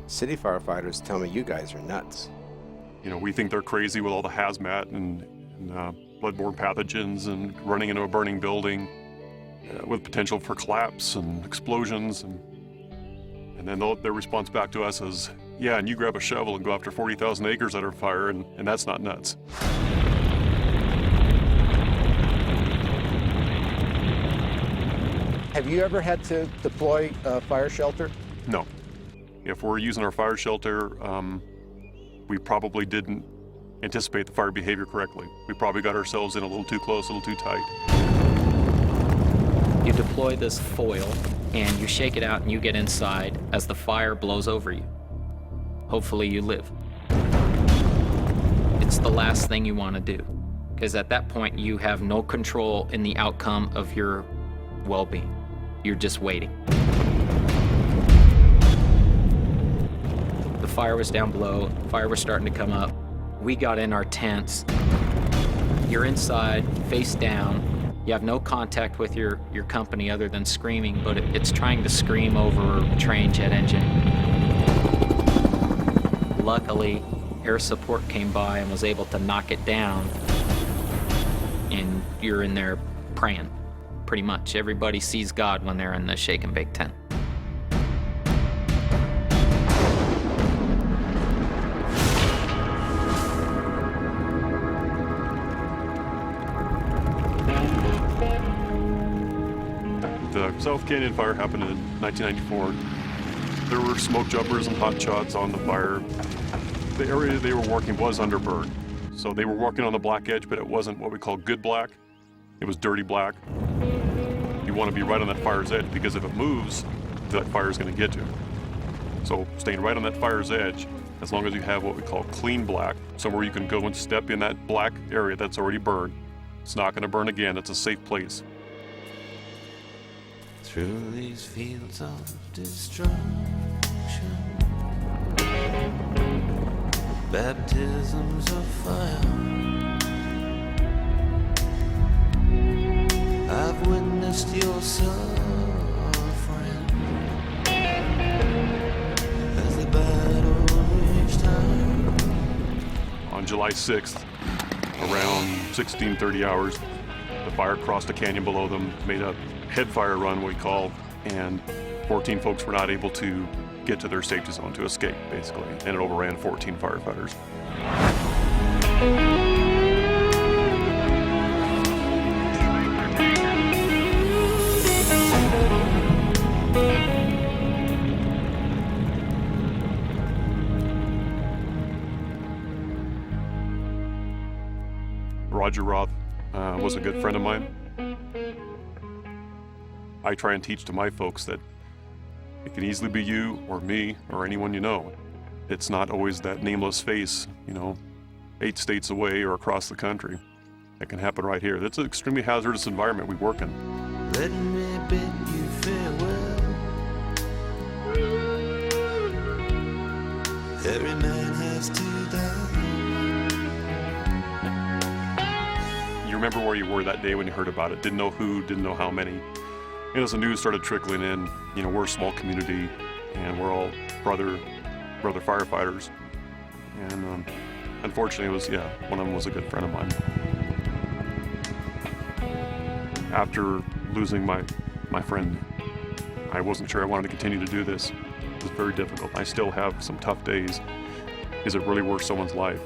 City firefighters tell me you guys are nuts. You know, we think they're crazy with all the hazmat and bloodborne pathogens and running into a burning building with potential for collapse and explosions. And then their response back to us is, yeah, and you grab a shovel and go after 40,000 acres that are fire, and that's not nuts. Have you ever had to deploy a fire shelter? No. If we're using our fire shelter, we probably didn't anticipate the fire behavior correctly. We probably got ourselves in a little too close, a little too tight. You deploy this foil and you shake it out and you get inside as the fire blows over you. Hopefully you live. It's the last thing you want to do, because at that point you have no control in the outcome of your well-being. You're just waiting. The fire was down below, fire was starting to come up. We got in our tents. You're inside, face down. You have no contact with your company other than screaming, but it's trying to scream over a train jet engine. Luckily, air support came by and was able to knock it down, and you're in there praying. Pretty much everybody sees God when they're in the shake and bake tent. The South Canyon fire happened in 1994. There were smoke jumpers and hotshots on the fire. The area they were working was underburned. So they were working on the black edge, but it wasn't what we call good black. It was dirty black. You want to be right on that fire's edge, because if it moves, that fire is going to get you. So staying right on that fire's edge, as long as you have what we call clean black, somewhere you can go and step in that black area that's already burned. It's not going to burn again. It's a safe place. Through these fields of destruction, baptisms of fire, I've witnessed your suffering as the battle reached high. On July 6th, around 16:30 hours, the fire crossed a canyon below them, made a head fire run, we call, and 14 folks were not able to get to their safety zone to escape, basically, and it overran 14 firefighters. Roger Roth was a good friend of mine. I try and teach to my folks that it can easily be you or me or anyone you know. It's not always that nameless face, 8 states away or across the country. It can happen right here. That's an extremely hazardous environment we work in. Let me bid you farewell. Every man has to die. You remember where you were that day when you heard about it. Didn't know who, didn't know how many. And as the news started trickling in, we're a small community and we're all brother firefighters. And unfortunately, one of them was a good friend of mine. After losing my friend, I wasn't sure I wanted to continue to do this. It was very difficult. I still have some tough days. Is it really worth someone's life?